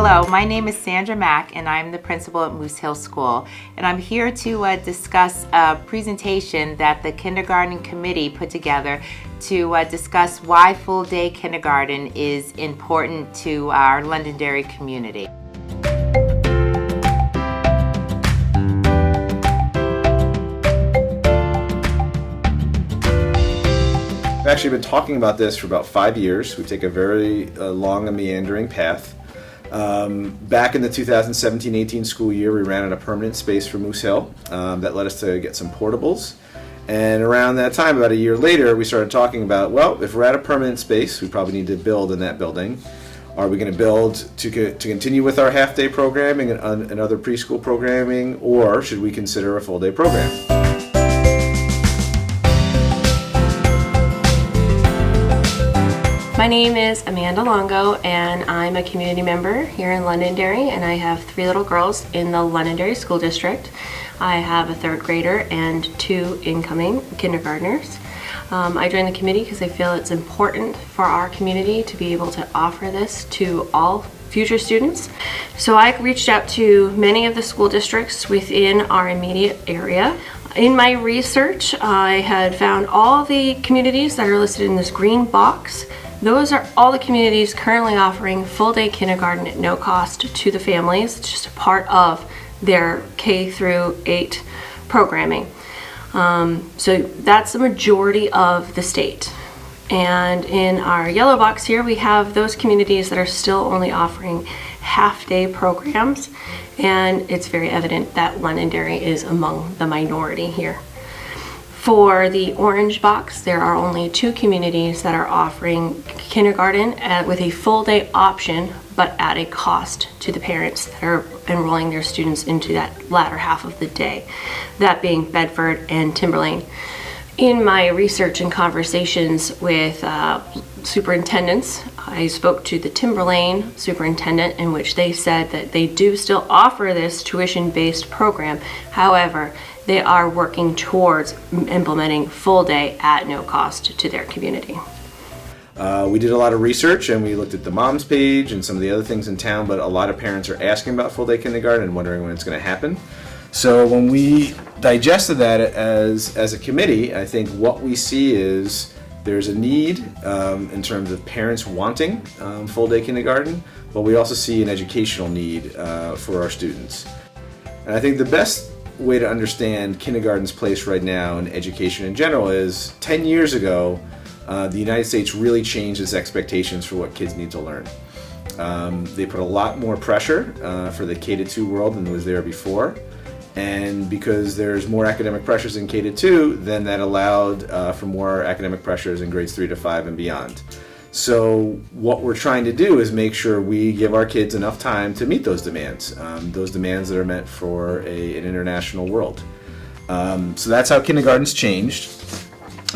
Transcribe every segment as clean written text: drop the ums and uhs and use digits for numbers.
Hello, my name is Sandra Mack and I'm the principal at Moose Hill School, and I'm here to discuss a presentation that the kindergarten committee put together to discuss why full-day kindergarten is important to our Londonderry community. We've actually been talking about this for about 5 years. We take a very long and meandering path. Back in the 2017-18 school year, we ran out of permanent space for Moose Hill. That led us to get some portables. And around that time, about a year later, we started talking about, well, if we're out of permanent space, we probably need to build in that building. Are we going to build to continue with our half-day programming and other preschool programming, or should we consider a full-day program? My name is Amanda Longo, and I'm a community member here in Londonderry, and I have 3 little girls in the Londonderry School District. I have a 3rd grader and 2 incoming kindergartners. I joined the committee because I feel it's important for our community to be able to offer this to all future students. So I reached out to many of the school districts within our immediate area. In my research, I had found all the communities that are listed in this green box. Those are all the communities currently offering full-day kindergarten at no cost to the families. It's just a part of their K through 8 programming. So that's the majority of the state. And in our yellow box here, we have those communities that are still only offering half-day programs. And it's very evident that Londonderry is among the minority here. For the orange box, there are only 2 communities that are offering kindergarten with a full day option, but at a cost to the parents that are enrolling their students into that latter half of the day, that being Bedford and Timberlane. In my research and conversations with superintendents, I spoke to the Timberlane superintendent, in which they said that they do still offer this tuition-based program. However, they are working towards implementing full day at no cost to their community. We did a lot of research and we looked at the mom's page and some of the other things in town, but a lot of parents are asking about full day kindergarten and wondering when it's going to happen. So when we digested that as a committee, I think what we see is there's a need in terms of parents wanting full day kindergarten, but we also see an educational need for our students. And I think the best way to understand kindergarten's place right now in education in general is 10 years ago, the United States really changed its expectations for what kids need to learn. They put a lot more pressure for the K-2 world than was there before. And because there's more academic pressures in K-2, then that allowed for more academic pressures in grades 3 to 5 and beyond. So what we're trying to do is make sure we give our kids enough time to meet those demands that are meant for an international world. So that's how kindergarten's changed.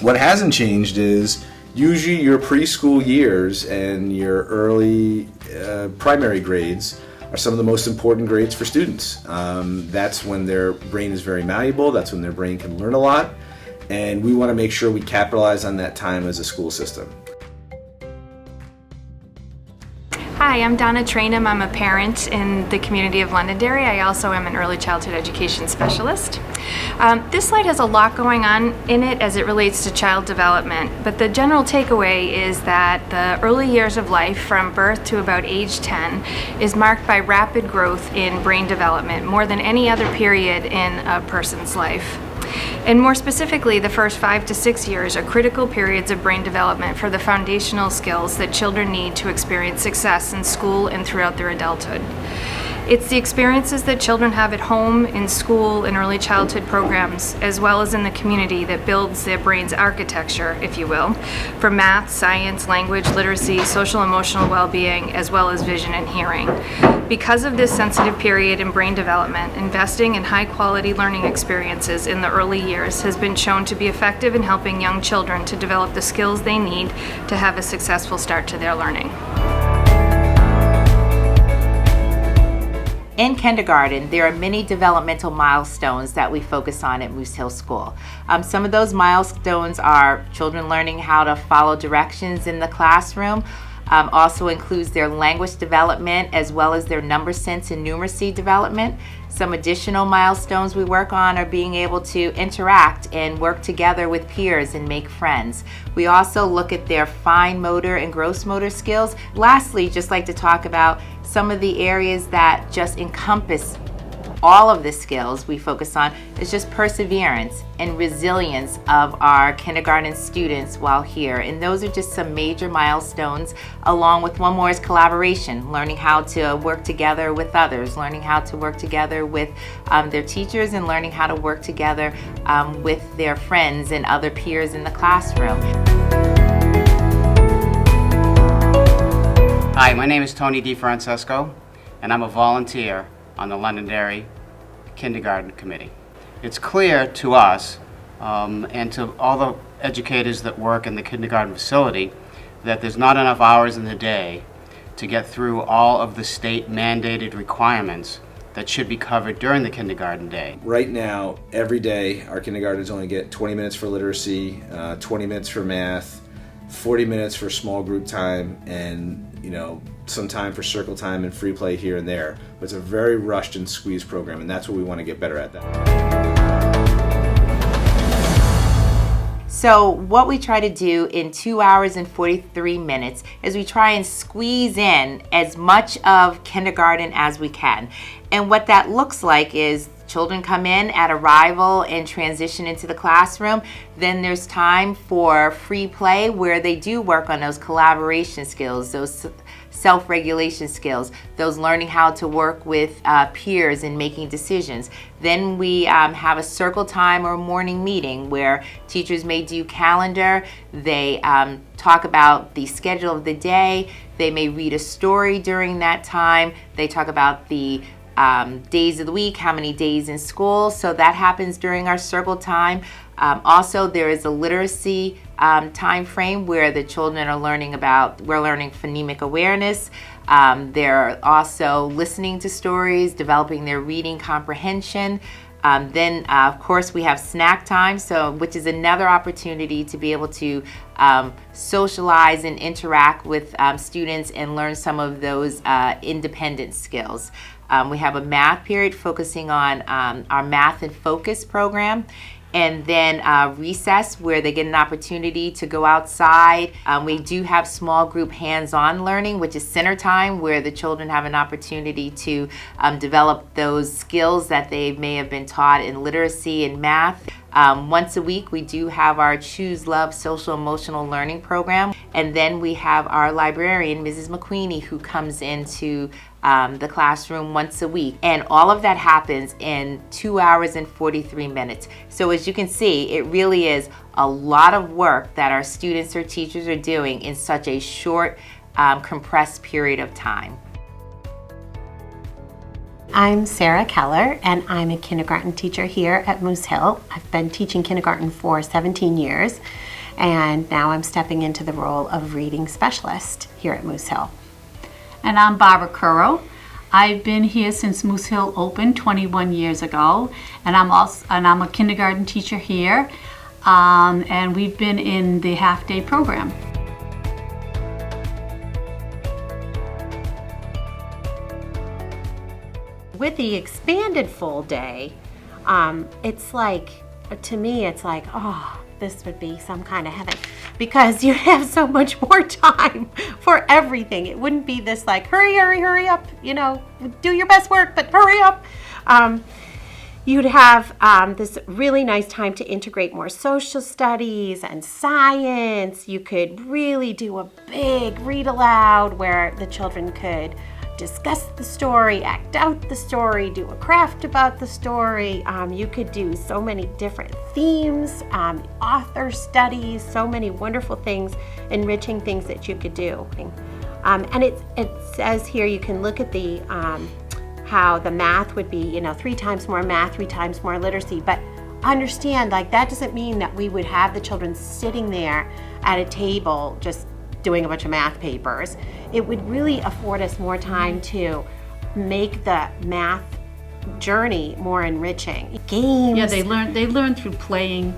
What hasn't changed is usually your preschool years and your early primary grades are some of the most important grades for students. That's when their brain is very malleable, that's when their brain can learn a lot, and we want to make sure we capitalize on that time as a school system. Hi, I'm Donna Trainham. I'm a parent in the community of Londonderry. I also am an early childhood education specialist. This slide has a lot going on in it as it relates to child development, but the general takeaway is that the early years of life from birth to about age 10 is marked by rapid growth in brain development, more than any other period in a person's life. And more specifically, the first 5 to 6 years are critical periods of brain development for the foundational skills that children need to experience success in school and throughout their adulthood. It's the experiences that children have at home, in school, in early childhood programs, as well as in the community that builds their brain's architecture, if you will, for math, science, language, literacy, social emotional well-being, as well as vision and hearing. Because of this sensitive period in brain development, investing in high-quality learning experiences in the early years has been shown to be effective in helping young children to develop the skills they need to have a successful start to their learning. In kindergarten, there are many developmental milestones that we focus on at Moose Hill School. Some of those milestones are children learning how to follow directions in the classroom, Also includes their language development as well as their number sense and numeracy development. Some additional milestones we work on are being able to interact and work together with peers and make friends. We also look at their fine motor and gross motor skills. Lastly, just like to talk about some of the areas that just encompass all of the skills we focus on is just perseverance and resilience of our kindergarten students while here. And those are just some major milestones, along with one more is collaboration, learning how to work together with others, learning how to work together with their teachers, and learning how to work together with their friends and other peers in the classroom. Hi, my name is Tony DeFrancesco, and I'm a volunteer on the Londonderry Kindergarten Committee. It's clear to us and to all the educators that work in the kindergarten facility that there's not enough hours in the day to get through all of the state mandated requirements that should be covered during the kindergarten day. Right now, every day, our kindergartners only get 20 minutes for literacy, 20 minutes for math, 40 minutes for small group time, and some time for circle time and free play here and there. But it's a very rushed and squeezed program, and that's what we want to get better at. So what we try to do in 2 hours and 43 minutes is we try and squeeze in as much of kindergarten as we can. And what that looks like is children come in at arrival and transition into the classroom. Then there's time for free play where they do work on those collaboration skills, those self-regulation skills, those learning how to work with peers and making decisions. Then we have a circle time or a morning meeting where teachers may do calendar, they talk about the schedule of the day, they may read a story during that time, they talk about the days of the week, how many days in school, so that happens during our circle time. Also, there is a literacy time frame where the children are learning we're learning phonemic awareness. They're also listening to stories, developing their reading comprehension. Then, of course, we have snack time, which is another opportunity to be able to socialize and interact with students and learn some of those independent skills. We have a math period focusing on our Math and Focus program. And then recess, where they get an opportunity to go outside. We do have small group hands-on learning, which is center time, where the children have an opportunity to develop those skills that they may have been taught in literacy and math. Once a week, we do have our Choose Love Social Emotional Learning program. And then we have our librarian, Mrs. McQueenie, who comes into the classroom once a week. And all of that happens in 2 hours and 43 minutes. So as you can see, it really is a lot of work that our students or teachers are doing in such a short, compressed period of time. I'm Sarah Keller, and I'm a kindergarten teacher here at Moose Hill. I've been teaching kindergarten for 17 years, and now I'm stepping into the role of reading specialist here at Moose Hill. And I'm Barbara Curro. I've been here since Moose Hill opened 21 years ago, and I'm a kindergarten teacher here, and we've been in the half-day program. With the expanded full day, it's like, to me, it's like, oh, this would be some kind of heaven, because you have so much more time for everything. It wouldn't be this like, hurry up, do your best work, but hurry up. You'd have this really nice time to integrate more social studies and science. You could really do a big read aloud where the children could discuss the story, act out the story, do a craft about the story. You could do so many different themes, author studies, so many wonderful things, enriching things that you could do. And it says here you can look at the how the math would be, 3 times more math, 3 times more literacy, but understand, like, that doesn't mean that we would have the children sitting there at a table just doing a bunch of math papers. It would really afford us more time to make the math journey more enriching. Games. Yeah, they learn through playing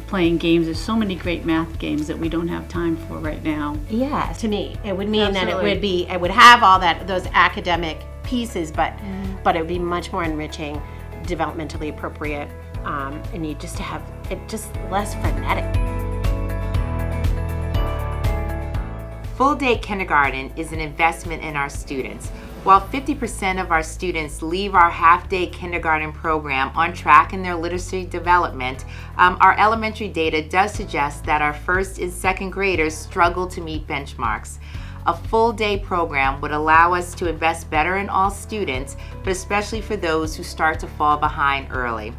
playing games. There's so many great math games that we don't have time for right now. Yeah, to me, it would mean that Absolutely. it would have all those academic pieces, but it would be much more enriching, developmentally appropriate, and you just have it just less frenetic. Full day kindergarten is an investment in our students. While 50% of our students leave our half-day kindergarten program on track in their literacy development, our elementary data does suggest that our first and second graders struggle to meet benchmarks. A full-day program would allow us to invest better in all students, but especially for those who start to fall behind early.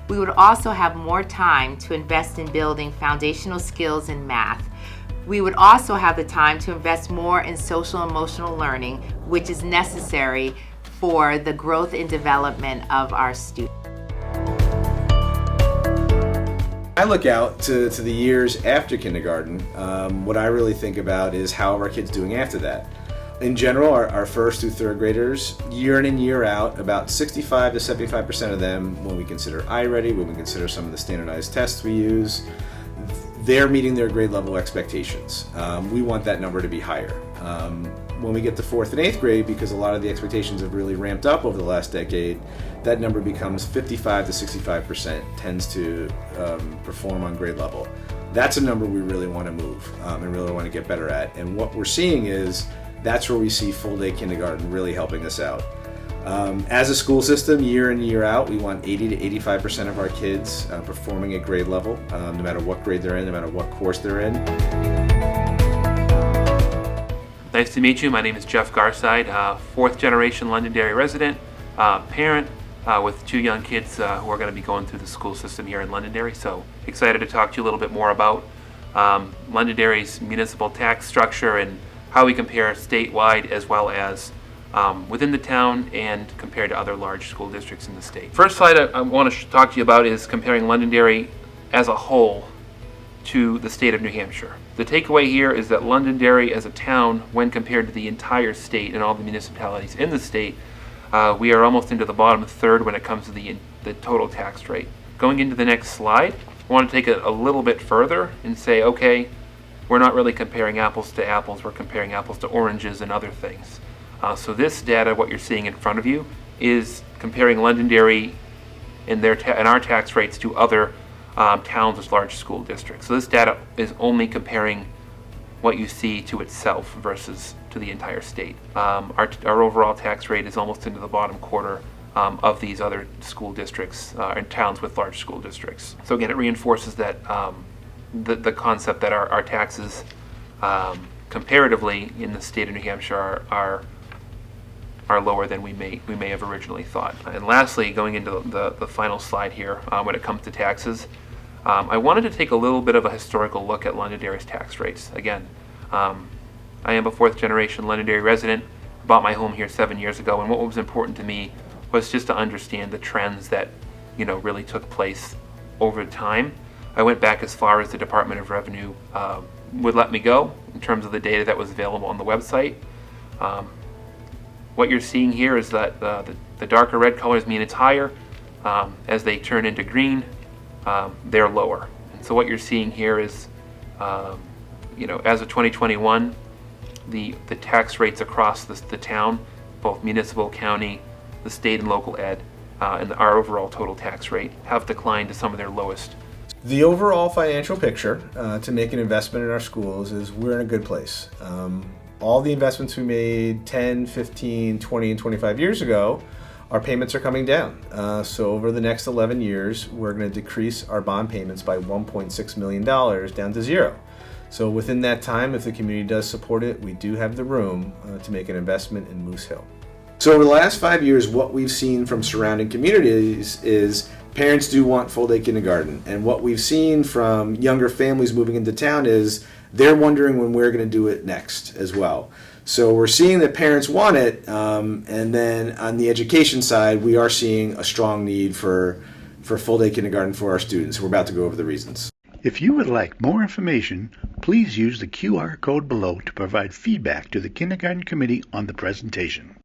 We would also have more time to invest in building foundational skills in math. We would also have the time to invest more in social emotional learning, which is necessary for the growth and development of our students. I look out to the years after kindergarten. What I really think about is how are our kids doing after that. In general, our first through third graders, year in and year out, about 65 to 75% of them, when we consider iReady, when we consider some of the standardized tests we use, they're meeting their grade level expectations. We want that number to be higher. When we get to fourth and eighth grade, because a lot of the expectations have really ramped up over the last decade, that number becomes 55 to 65% tends to perform on grade level. That's a number we really want to move and really want to get better at. And what we're seeing is that's where we see full day kindergarten really helping us out. As a school system, year in, year out, we want 80 to 85% of our kids performing at grade level, no matter what grade they're in, no matter what course they're in. Nice to meet you. My name is Jeff Garside, fourth generation Londonderry resident, parent with two young kids who are going to be going through the school system here in Londonderry. So excited to talk to you a little bit more about Londonderry's municipal tax structure and how we compare statewide as well as within the town and compared to other large school districts in the state. First slide I want to talk to you about is comparing Londonderry as a whole to the state of New Hampshire. The takeaway here is that Londonderry as a town, when compared to the entire state and all the municipalities in the state, we are almost into the bottom third when it comes to the total tax rate. Going into the next slide, I want to take it a little bit further and say, okay, we're not really comparing apples to apples, we're comparing apples to oranges and other things. So this data, what you're seeing in front of you, is comparing Londonderry and our tax rates to other towns with large school districts. So this data is only comparing what you see to itself versus to the entire state. Our overall tax rate is almost into the bottom quarter of these other school districts and towns with large school districts. So again, it reinforces that the concept that our taxes comparatively in the state of New Hampshire are lower than we may have originally thought. And lastly, going into the final slide here, when it comes to taxes, I wanted to take a little bit of a historical look at Londonderry's tax rates. Again, I am a fourth generation Londonderry resident, bought my home here 7 years ago, and what was important to me was just to understand the trends that really took place over time. I went back as far as the Department of Revenue would let me go in terms of the data that was available on the website. What you're seeing here is that the darker red colors mean it's higher. As they turn into green, they're lower. And so what you're seeing here is, as of 2021, the tax rates across the town, both municipal, county, the state and local ed, and our overall total tax rate have declined to some of their lowest. The overall financial picture to make an investment in our schools is we're in a good place. All the investments we made 10, 15, 20, and 25 years ago, our payments are coming down. So over the next 11 years, we're going to decrease our bond payments by $1.6 million down to zero. So within that time, if the community does support it, we do have the room to make an investment in Moose Hill. So over the last 5 years, what we've seen from surrounding communities is parents do want full-day kindergarten. And what we've seen from younger families moving into town is they're wondering when we're going to do it next as well. So we're seeing that parents want it, and then on the education side, we are seeing a strong need for full-day kindergarten for our students. We're about to go over the reasons. If you would like more information, please use the QR code below to provide feedback to the Kindergarten Committee on the presentation.